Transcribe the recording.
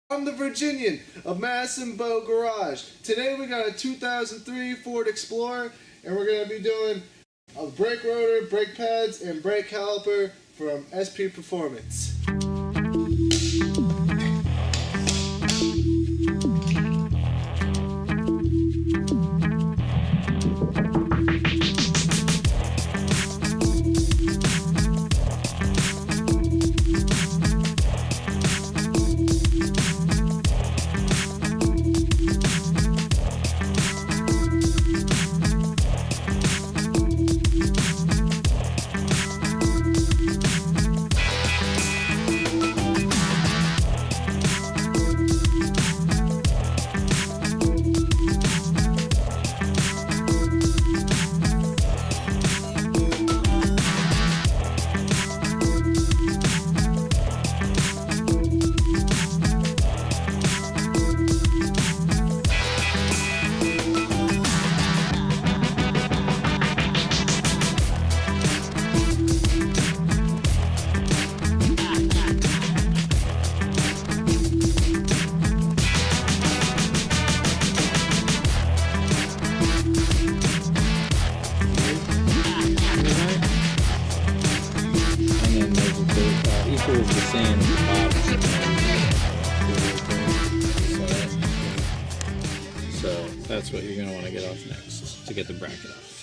I'm the Virginian of Madison Boat Garage. Today we got a 2003 Ford Explorer, and we're going to be doing a brake rotor, brake pads, and brake caliper from SP Performance. Equals the same at the bottom. So that's what you're going to want to get off next to get the bracket off.